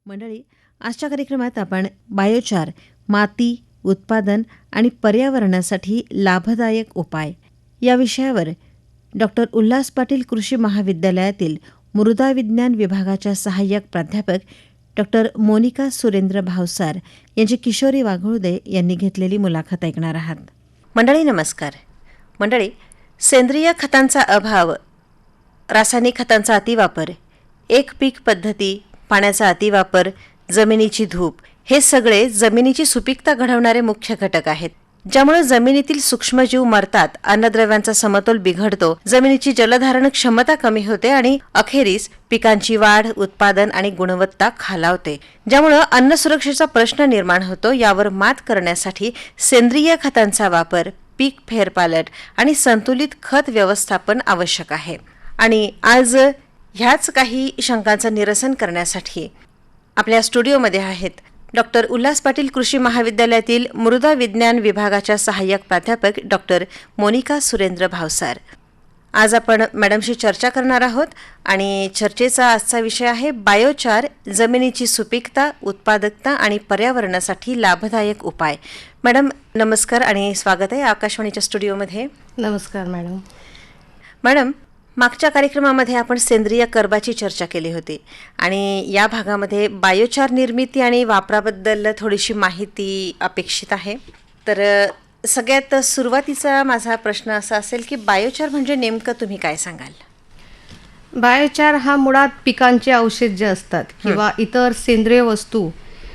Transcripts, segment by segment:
मंडळी, आजच्या कार्यक्रमात आपण बायोचार, माती, उत्पादन आणि पर्यावरणासाठी लाभदायक उपाय या विषयावर डॉक्टर उल्हास पाटील कृषी महाविद्यालयातील मृदा विज्ञान विभागाच्या सहाय्यक प्राध्यापक डॉक्टर मोनिका सुरेंद्र भावसार यांची किशोरी वाघोळदे यांनी घेतलेली मुलाखत ऐकणार आहात. मंडळी नमस्कार. मंडळी, सेंद्रिय खतांचा अभाव, रासायनिक खतांचा अतिवापर, एक पीक पद्धती, पाण्याचा अतिवापर, जमिनीची धूप हे सगळे जमिनीची सुपीकता घडवणारे मुख्य घटक आहेत, ज्यामुळे जमिनीतील सूक्ष्मजीव मरतात, अन्नद्रव्यांचा समतोल बिघडतो, जमिनीची जलधारण क्षमता कमी होते आणि अखेरीस पिकांची वाढ, उत्पादन आणि गुणवत्ता खालावते, ज्यामुळे अन्न सुरक्षेचा प्रश्न निर्माण होतो. यावर मात करण्यासाठी सेंद्रिय खतांचा वापर, पीक फेरपालट आणि संतुलित खत व्यवस्थापन आवश्यक आहे. आणि आज ह्याच काही शंकांचं निरसन करण्यासाठी आपल्या स्टुडिओमध्ये आहेत डॉक्टर उल्हास पाटील कृषी महाविद्यालयातील मृदा विज्ञान विभागाच्या सहाय्यक प्राध्यापक डॉक्टर मोनिका सुरेंद्र भावसार. आज आपण मॅडमशी चर्चा करणार आहोत आणि चर्चेचा आजचा विषय आहे बायोचार, जमिनीची सुपीकता, उत्पादकता आणि पर्यावरणासाठी लाभदायक उपाय. मॅडम नमस्कार आणि स्वागत आहे आकाशवाणीच्या स्टुडिओमध्ये. नमस्कार मॅडम. मॅडम, मागच्या कार्यक्रमामध्ये आपण सेंद्रिय कर्बाची चर्चा केली होती आणि या भागामध्ये बायोचार निर्मिती आणि वापराबद्दल थोडीशी माहिती अपेक्षित आहे. तर सगळ्यात सुरुवातीचा माझा प्रश्न असा असेल की बायोचार म्हणजे नेमकं तुम्ही काय सांगाल? बायोचार हा मुळात पिकांचे अवशेष जे असतात किंवा इतर सेंद्रिय वस्तू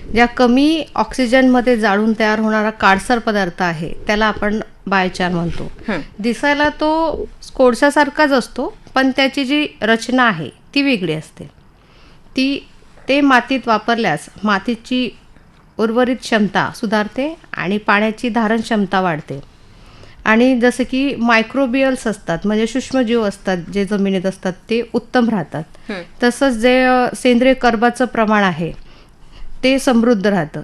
ज्या कमी ऑक्सिजनमध्ये जाळून तयार होणारा काळसर पदार्थ आहे त्याला आपण बायोचार म्हणतो. दिसायला तो कोळशासारखाच असतो, पण त्याची जी रचना आहे ती वेगळी असते. ते मातीत वापरल्यास मातीची उर्वरित क्षमता सुधारते आणि पाण्याची धारण क्षमता वाढते. आणि जसं की मायक्रोबियल्स असतात, म्हणजे सूक्ष्मजीव असतात जे जमिनीत असतात, ते उत्तम राहतात. तसंच जे सेंद्रिय कर्बाचं प्रमाण आहे ते समृद्ध राहतं.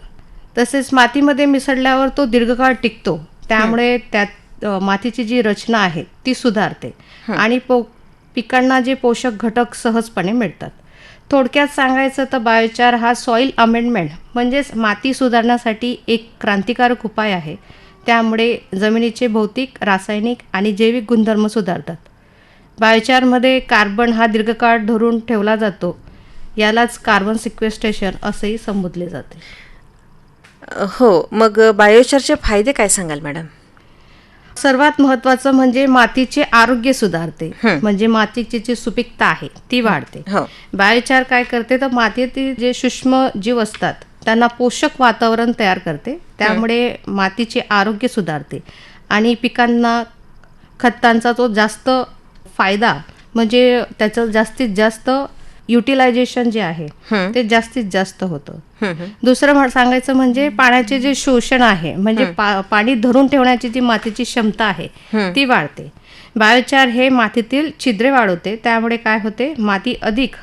तसेच मातीमध्ये मिसळल्यावर तो दीर्घकाळ टिकतो, त्यामुळे त्यात मातीची जी रचना आहे ती सुधारते आणि पिकांना जे पोषक घटक सहजपणे मिळतात. थोडक्यात सांगायचं तर बायोचार हा सॉईल अमेंडमेंट म्हणजेच माती सुधारण्यासाठी एक क्रांतिकारक उपाय आहे. त्यामुळे जमिनीचे भौतिक, रासायनिक आणि जैविक गुणधर्म सुधारतात. बायोचारमध्ये कार्बन हा दीर्घकाळ धरून ठेवला जातो. यालाच कार्बन सिक्वेस्ट्रेशन असेही संबोधले जाते. हो, मग बायोचारचे फायदे काय सांगाल मॅडम? सर्वात महत्त्वाचं म्हणजे मातीचे आरोग्य सुधारते, म्हणजे मातीची जी सुपीकता आहे ती वाढते. बायोचार काय करते तर मातीतील जे सूक्ष्म जीव असतात त्यांना पोषक वातावरण तयार करते, त्यामुळे मातीचे आरोग्य सुधारते आणि पिकांना खतांचा तो जास्त फायदा म्हणजे त्याचं जास्तीत जास्त युटिलायझेशन जे आहे ते जास्तीत जास्त होतं. दुसरं सांगायचं म्हणजे पाण्याचे जे शोषण आहे, म्हणजे पाणी धरून ठेवण्याची जी मातीची क्षमता आहे ती वाढते. बायोचार हे मातीतील छिद्रे वाढवते, त्यामुळे काय होते, माती अधिक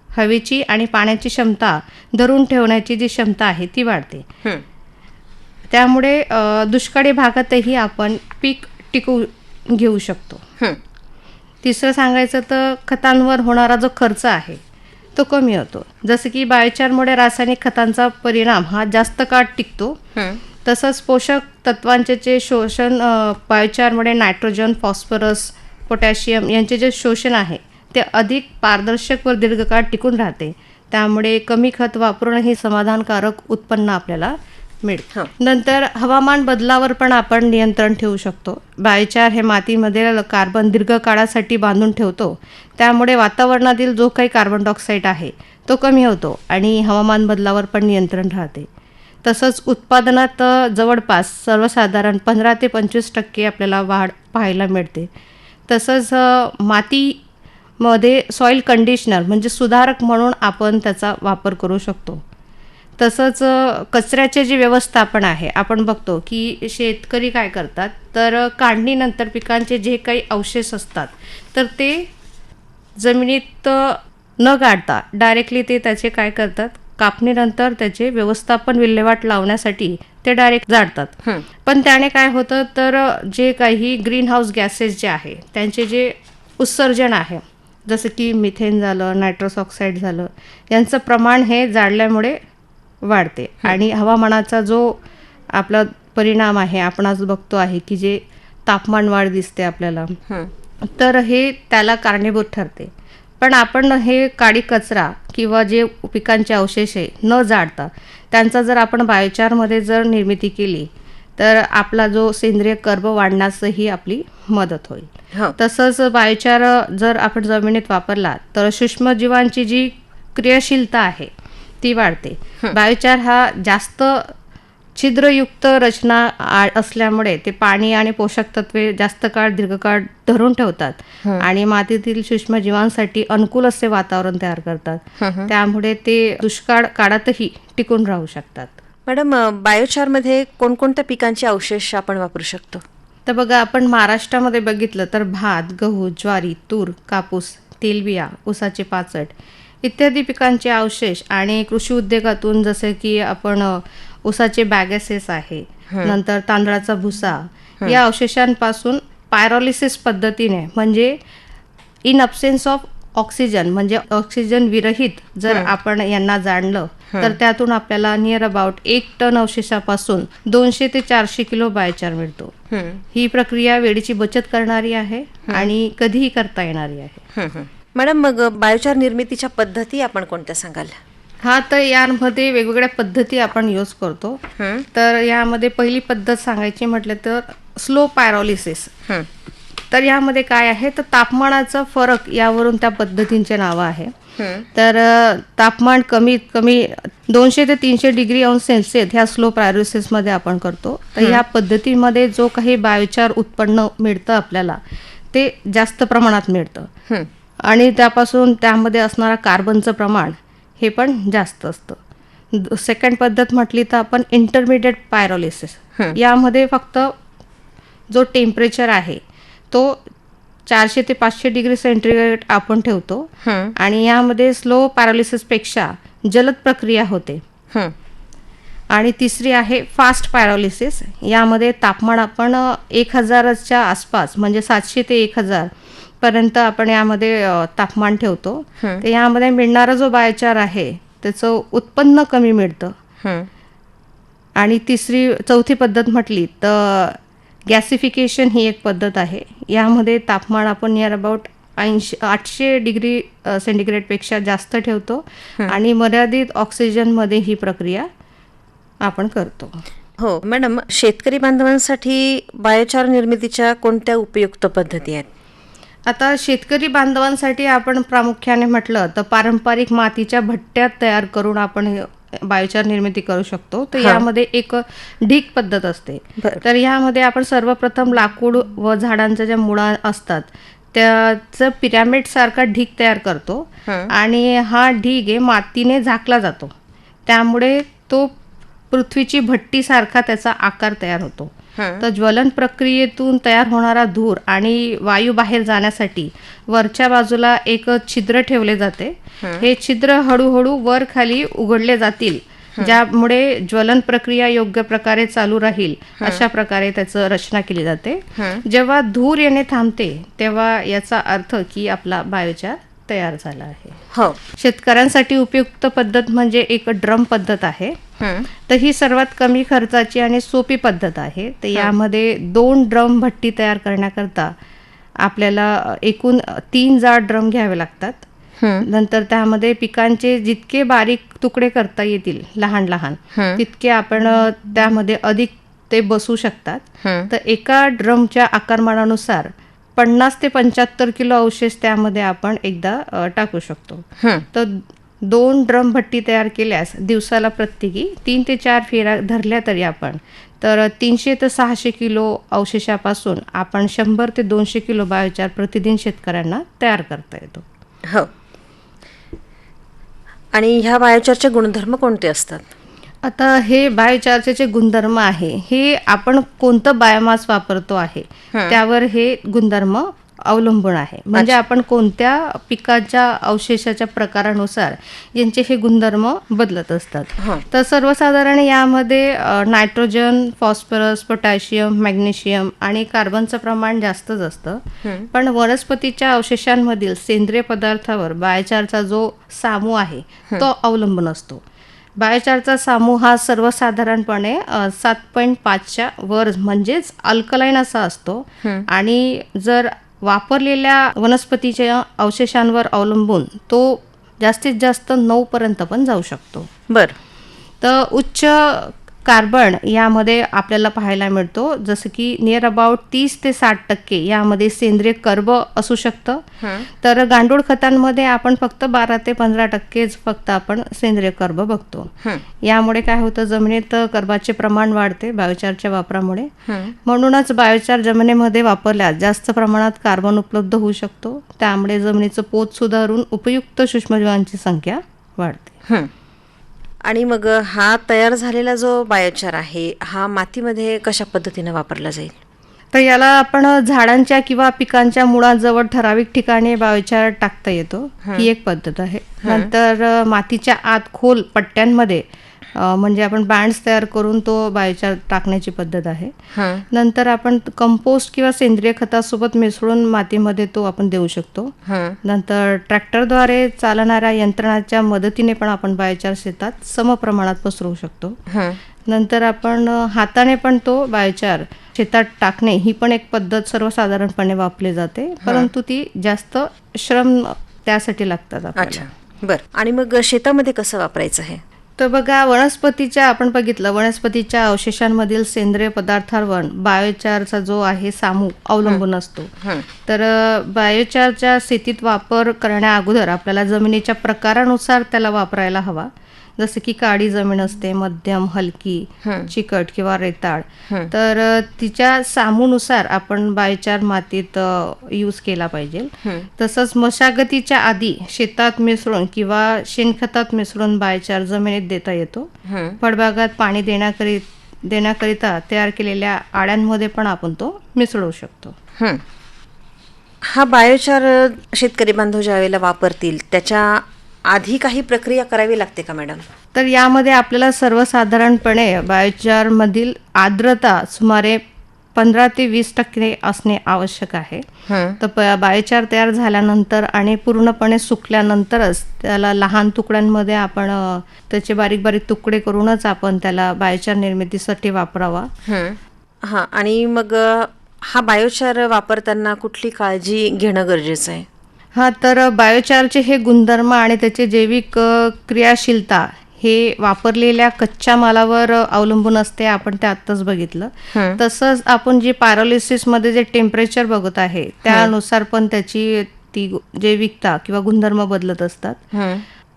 हवेची आणि पाण्याची क्षमता धरून ठेवण्याची जी क्षमता आहे ती वाढते. त्यामुळे दुष्काळी भागातही आपण पीक टिकवून घेऊ शकतो. तिसरं सांगायचं तर खतांवर होणारा जो खर्च आहे तो कमी होतो. जसं की बायोचारमुळे रासायनिक खतांचा परिणाम हा जास्त काळ टिकतो. तसंच पोषक तत्वांचे जे शोषण बायोचारमुळे नायट्रोजन, फॉस्फरस, पोटॅशियम यांचे जे शोषण आहे ते अधिक पारदर्शक व दीर्घकाळ टिकून राहते. त्यामुळे कमी खत वापरूनही समाधानकारक उत्पन्न आपल्याला मिळतं. नंतर हवामान बदलावर पण आपण नियंत्रण ठेवू शकतो. बायोचार हे मातीमध्ये कार्बन दीर्घ काळासाठी बांधून ठेवतो, त्यामुळे वातावरणातील जो काही कार्बन डायऑक्साईड आहे तो कमी होतो आणि हवामान बदलावर पण नियंत्रण राहते. तसंच उत्पादनात जवळपास सर्वसाधारण 15 ते 25% आपल्याला वाढ पाहायला मिळते. तसंच मातीमध्ये सॉईल कंडिशनर म्हणजे सुधारक म्हणून आपण त्याचा वापर करू शकतो. तसंच कचऱ्याचे जे व्यवस्थापन आहे, आपण बघतो की शेतकरी काय करतात तर काढणीनंतर पिकांचे जे काही अवशेष असतात तर ते जमिनीत न गाडता डायरेक्टली ते त्याचे काय करतात, कापणीनंतर त्याचे व्यवस्थापन विल्हेवाट लावण्यासाठी ते डायरेक्ट जाळतात. पण त्याने काय होतं तर जे काही ग्रीन हाऊस गॅसेस जे आहे त्यांचे जे उत्सर्जन आहे जसं की मिथेन झालं, नायट्रस ऑक्साईड झालं, यांचं प्रमाण हे जाळल्यामुळे वाढते. आणि हवामानाचा जो आपला परिणाम आहे, आपण आज बघतो आहे की जे तापमान वाढ दिसते आपल्याला, तर हे त्याला कारणीभूत ठरते. पण आपण हे काडी कचरा किंवा जे पिकांचे अवशेष आहे न जाळता त्यांचा जर आपण बायोचारमध्ये जर निर्मिती केली तर आपला जो सेंद्रिय कर्ब वाढण्यासही आपली मदत होईल. तसंच बायोचार जर आपण जमिनीत वापरला तर सूक्ष्मजीवांची जी क्रियाशीलता आहे ती वाढते. बायोचार हा जास्त छिद्रयुक्त रचना असल्यामुळे ते पाणी आणि पोषक तत्वे जास्त काळ दीर्घकाळ धरून ठेवतात आणि मातीतील सूक्ष्मजीवांसाठी अनुकूल असे वातावरण तयार करतात. त्यामुळे ते दुष्काळ काळातही टिकून राहू शकतात. मॅडम, बायोचारमध्ये कोणकोणत्या पिकांचे अवशेष आपण वापरू शकतो? तर बघा, आपण महाराष्ट्रामध्ये बघितलं तर भात, गहू, ज्वारी, तूर, कापूस, तेलबिया, ऊसाचे पाचट इत्यादी पिकांचे अवशेष आणि कृषी उद्योगातून जसे की आपण ऊसाचे बॅगेसेस आहे, नंतर तांदळाचा भुसा, या अवशेषांपासून पायरोलिसिस पद्धतीने म्हणजे इन अब्सेन्स ऑफ ऑक्सिजन म्हणजे ऑक्सिजन विरहित जर आपण यांना जाणलं तर त्यातून आपल्याला नियर अबाउट 1 टन अवशेषापासून 200 ते 400 किलो बायोचार मिळतो. ही प्रक्रिया वेळेची बचत करणारी आहे आणि कधीही करता येणारी आहे. मॅडम, मग बायोचार निर्मितीच्या पद्धती आपण कोणत्या सांगाल? हा, तर यामध्ये वेगवेगळ्या पद्धती आपण यूज करतो. तर यामध्ये पहिली पद्धत सांगायची म्हटलं तर स्लो पायरोलिसिस. तर यामध्ये काय आहे तर तापमानाचा फरक यावरून त्या पद्धतींचे नावं आहे. तर तापमान कमीत कमी 200 ते 300 डिग्री अंश सेल्सिअस ह्या स्लो पायरोलिसिसमध्ये आपण करतो. तर ह्या पद्धतीमध्ये जो काही बायोचार उत्पन्न मिळतं आपल्याला ते जास्त प्रमाणात मिळतं आणि त्यापासून त्यामध्ये असणारा कार्बनचं प्रमाण हे पण जास्त असतं. सेकंड पद्धत म्हटली तर आपण इंटरमिडिएट पायरोलिसिस. यामध्ये फक्त जो टेम्परेचर आहे तो 400 ते 500 डिग्री सेंटीग्रेड आपण ठेवतो आणि यामध्ये स्लो पायरोलिसिसपेक्षा जलद प्रक्रिया होते. आणि तिसरी आहे फास्ट पायरोलिसिस. यामध्ये तापमान आपण 1000च्या आसपास म्हणजे 700 ते 1000 पर्यंत आपण यामध्ये तापमान ठेवतो. तर यामध्ये मिळणारा जो बायोचार आहे त्याचं उत्पन्न कमी मिळतं. आणि चौथी पद्धत म्हटली तर गॅसिफिकेशन ही एक पद्धत आहे. यामध्ये तापमान आपण नियर अबाउट 800 डिग्री सेंटीग्रेडपेक्षा जास्त ठेवतो आणि मर्यादित ऑक्सिजनमध्ये ही प्रक्रिया आपण करतो. हो मॅडम, शेतकरी बांधवांसाठी बायोचार निर्मितीच्या कोणत्या उपयुक्त पद्धती आहेत? आता शेतकरी बांधवांसाठी आपण प्रामुख्याने म्हटलं तर पारंपरिक मातीच्या भट्ट्या तयार करून आपण बायोचार निर्मिती करू शकतो. तर यामध्ये एक ढीग पद्धत असते. तर यामध्ये आपण सर्वप्रथम लाकूड व झाडांच्या ज्या मुळा असतात त्याचं पिरॅमिड सारखा ढीग तयार करतो आणि हा ढीग हे मातीने झाकला जातो. त्यामुळे तो पृथ्वीची भट्टी सारखा त्याचा आकार तयार होतो. तर ज्वलन प्रक्रियेतून तयार होणारा धूर आणि वायू बाहेर जाण्यासाठी वरच्या बाजूला एक छिद्र ठेवले जाते. हे छिद्र हळूहळू वर खाली उघडले जातील ज्यामुळे ज्वलन प्रक्रिया योग्य प्रकारे चालू राहील अशा प्रकारे त्याचं रचना केली जाते. जेव्हा धूर येणे थांबते तेव्हा याचा अर्थ की आपला बायोचार तयार झाला आहे. हो, शेतकऱ्यांसाठी उपयुक्त पद्धत म्हणजे एक ड्रम पद्धत आहे. तर ही सर्वात कमी खर्चाची आणि सोपी पद्धत आहे. तर यामध्ये 2 ड्रम भट्टी तयार करण्याकरता आपल्याला एकूण 3 जाड ड्रम घ्यावे लागतात. नंतर त्यामध्ये पिकांचे जितके बारीक तुकडे करता येतील लहान लहान तितके आपण त्यामध्ये अधिक ते बसू शकतात. तर एका ड्रमच्या आकारमानानुसार 50 ते 75 किलो अवशेष त्यामध्ये आपण एकदा टाकू शकतो. तर 2 ड्रम भट्टी तयार केल्यास दिवसाला प्रत्येकी 3 ते 4 फेऱ्या धरल्या तरी आपण तर 300 ते 600 किलो अवशेषापासून आपण 100 ते 200 किलो बायोचार प्रतिदिन शेतकऱ्यांना तयार करता येतो. हो, आणि ह्या बायोचारचे गुणधर्म कोणते असतात? आता हे बायोचारचे जे गुणधर्म आहे हे आपण कोणतं बायोमास वापरतो आहे त्यावर हे गुणधर्म अवलंबून आहे. म्हणजे आपण कोणत्या पिकाच्या अवशेषाच्या प्रकारानुसार यांचे हे गुणधर्म बदलत असतात. तर सर्वसाधारण यामध्ये नायट्रोजन, फॉस्फरस, पोटॅशियम, मॅग्नेशियम आणि कार्बनचं प्रमाण जास्तच असतं. पण वनस्पतीच्या अवशेषांमधील सेंद्रिय पदार्थावर बायोचारचा जो सामू आहे तो अवलंबून असतो. बायोचारचा समूह हा सर्वसाधारणपणे 7.5च्या वर म्हणजेच अल्कलाईन असा असतो आणि जर वापरलेल्या वनस्पतीच्या अवशेषांवर अवलंबून तो जास्तीत जास्त 9 पर्यंत पण जाऊ शकतो. बर. तर उच्च कार्बन यामध्ये आपल्याला पाहायला मिळतो, जसं की नियर अबाउट 30 ते 60% यामध्ये सेंद्रिय कर्ब असू शकतं. तर गांडूळ खतांमध्ये आपण फक्त 12 ते 15% फक्त आपण सेंद्रिय कर्ब बघतो. यामुळे काय होतं, जमिनीत कर्बाचे प्रमाण वाढते बायोचारच्या वापरामुळे. म्हणूनच बायोचार जमिनीमध्ये वापरल्यास जास्त प्रमाणात कार्बन उपलब्ध होऊ शकतो. त्यामुळे जमिनीचं पोत सुधारून उपयुक्त सूक्ष्मजीवांची संख्या वाढते. आणि मग हा तयार झालेला जो बायोचार आहे हा मातीमध्ये कशा पद्धतीने वापरला जाईल? तर याला आपण झाडांच्या किंवा पिकांच्या मुळाजवळ ठराविक ठिकाणी बायोचार टाकता येतो, ही एक पद्धत आहे. नंतर मातीच्या आत खोल पट्ट्यांमध्ये म्हणजे आपण बँड्स तयार करून तो बायोचार टाकण्याची पद्धत आहे. नंतर आपण कंपोस्ट किंवा सेंद्रिय खतासोबत मिसळून मातीमध्ये तो आपण देऊ शकतो. नंतर ट्रॅक्टरद्वारे चालणाऱ्या यंत्रणाच्या मदतीने पण आपण बायोचार शेतात समप्रमाणात पसरवू शकतो. नंतर आपण हाताने पण तो बायोचार शेतात टाकणे ही पण एक पद्धत सर्वसाधारणपणे वापरली जाते, परंतु ती जास्त श्रम त्यासाठी लागतात आपल्याला. बरं. आणि मग शेतामध्ये कसं वापरायचं आहे? तर बघा, वनस्पतीच्या आपण बघितलं वनस्पतीच्या अवशेषांमधील सेंद्रिय पदार्थांवर बायोचारचा जो आहे सामू अवलंबून असतो. तर बायोचारच्या शेतीत वापर करण्या अगोदर आपल्याला जमिनीच्या प्रकारानुसार त्याला वापरायला हवा. जसं की काळी जमीन असते, मध्यम, हलकी, चिकट किंवा रेताळ. तर तिच्या सामूनुसार आपण बायोचार मातीत यूज केला पाहिजे. तसंच मशागतीच्या आधी शेतात मिसळून किंवा शेणखतात मिसळून बायोचार जमिनीत देता येतो. फळबागात पाणी देण्याकरिता तयार केलेल्या आड्यांमध्ये पण आपण तो मिसळू शकतो. हा बायोचार शेतकरी बांधव ज्या वेळेला वापरतील त्याच्या आधी काही प्रक्रिया करावी लागते का मॅडम? तर यामध्ये आपल्याला सर्वसाधारणपणे बायोचारमधील आर्द्रता सुमारे 15 ते 20% असणे आवश्यक आहे. तर बायोचार तयार झाल्यानंतर आणि पूर्णपणे सुकल्यानंतरच त्याला लहान तुकड्यांमध्ये आपण त्याचे बारीक बारीक तुकडे करूनच आपण त्याला बायोचार निर्मितीसाठी वापरावा. आणि मग हा बायोचार वापरताना कुठली काळजी घेणं गरजेचं आहे? तर बायोचारचे हे गुणधर्म आणि त्याचे जैविक क्रियाशीलता हे वापरलेल्या कच्च्या मालावर अवलंबून असते. आपण ते आत्ताच बघितलं. तसंच आपण जे पॅरालिसिसमध्ये जे टेम्परेचर बघत आहे त्यानुसार पण त्याची ती जैविकता किंवा गुणधर्म बदलत असतात.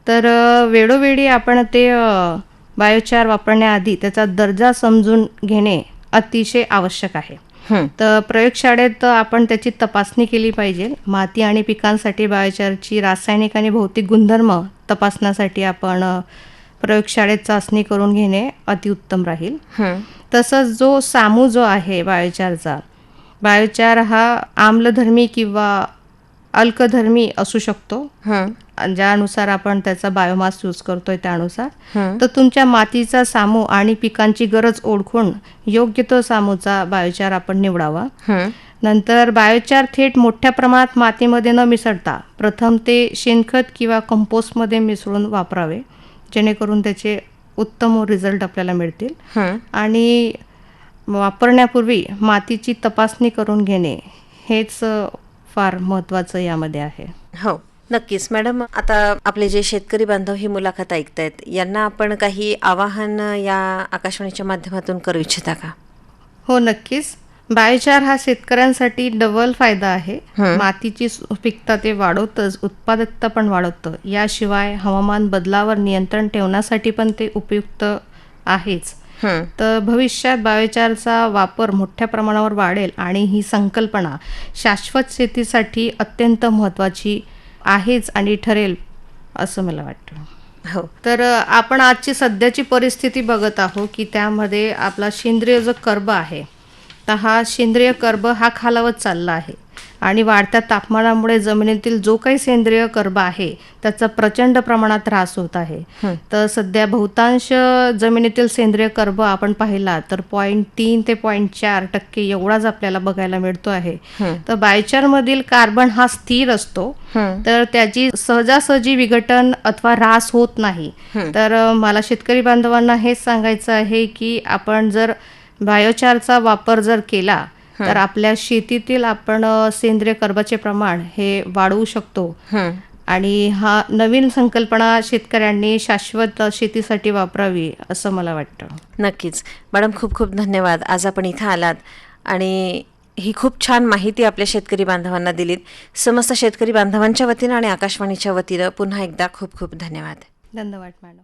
तर वेळोवेळी आपण ते बायोचार वापरण्याआधी त्याचा दर्जा समजून घेणे अतिशय आवश्यक आहे. तर प्रयोगशाळेत आपण त्याची तपासणी केली पाहिजे. माती आणि पिकांसाठी बायोचारची रासायनिक आणि भौतिक गुणधर्म तपासण्यासाठी आपण प्रयोगशाळेत चाचणी करून घेणे अतिउत्तम राहील. तसंच जो सामू जो आहे बायोचारचा, बायोचार हा आम्लधर्मी किंवा अल्कधर्मी असू शकतो, ज्यानुसार आपण त्याचा बायोमास यूज करतोय त्यानुसार. तर तुमच्या मातीचा सामू आणि पिकांची गरज ओळखून योग्य तो सामूचा बायोचार आपण निवडावा. नंतर बायोचार थेट मोठ्या प्रमाणात मातीमध्ये न मिसळता प्रथम ते शेणखत किंवा कंपोस्टमध्ये मिसळून वापरावे, जेणेकरून त्याचे उत्तम रिझल्ट आपल्याला मिळतील. आणि वापरण्यापूर्वी मातीची तपासणी करून घेणे हेच फार महत्त्वाचं यामध्ये आहे. हो, नक्कीच मॅडम. आता आपले जे शेतकरी बांधव ही मुलाखत ऐकतायत यांना आपण काही आवाहन या आकाशवाणीच्या माध्यमातून करू इच्छिता का? हो, नक्कीच. बायोचार हा शेतकऱ्यांसाठी डबल फायदा आहे. मातीची सुपीकता ते वाढवतच, उत्पादकता पण वाढवतं. याशिवाय हवामान बदलावर नियंत्रण ठेवण्यासाठी पण ते उपयुक्त आहेच. तर भविष्यात बायोचारचा वापर मोठ्या प्रमाणावर वाढेल आणि ही संकल्पना शाश्वत शेतीसाठी अत्यंत महत्त्वाची आहेच आणि ठरेल असं मला वाटतं. हो. तर आपण आजची सध्याची परिस्थिती बघत आहोत की त्यामध्ये आपला सेंद्रिय जो कर्ब आहे तर हा सेंद्रिय कर्ब हा खालावत चालला आहे आणि वाढत्या तापमानामुळे जमिनीतील जो काही सेंद्रिय कर्ब आहे त्याचा प्रचंड प्रमाणात ऱ्हास होत आहे. तर सध्या बहुतांश जमिनीतील सेंद्रिय कर्ब आपण पाहिला तर 0.3 ते 0.4% एवढाच आपल्याला बघायला मिळतो आहे. तर बायोचारमधील कार्बन हा स्थिर असतो, तर त्याची सहजासहजी विघटन अथवा ऱ्हास होत नाही. तर मला शेतकरी बांधवांना हेच सांगायचं आहे की आपण जर बायोचारचा वापर जर केला तर आपल्या शेतीतील आपण सेंद्रिय कर्बाचे प्रमाण हे वाढवू शकतो. आणि हा नवीन संकल्पना शेतकऱ्यांनी शाश्वत शेतीसाठी वापरावी असं मला वाटतं. नक्कीच मॅडम, खूप खूप धन्यवाद. आज आपण इथं आलात आणि ही खूप छान माहिती आपल्या शेतकरी बांधवांना दिलीत. समस्त शेतकरी बांधवांच्या वतीनं आणि आकाशवाणीच्या वतीनं पुन्हा एकदा खूप खूप धन्यवाद. धन्यवाद मॅडम.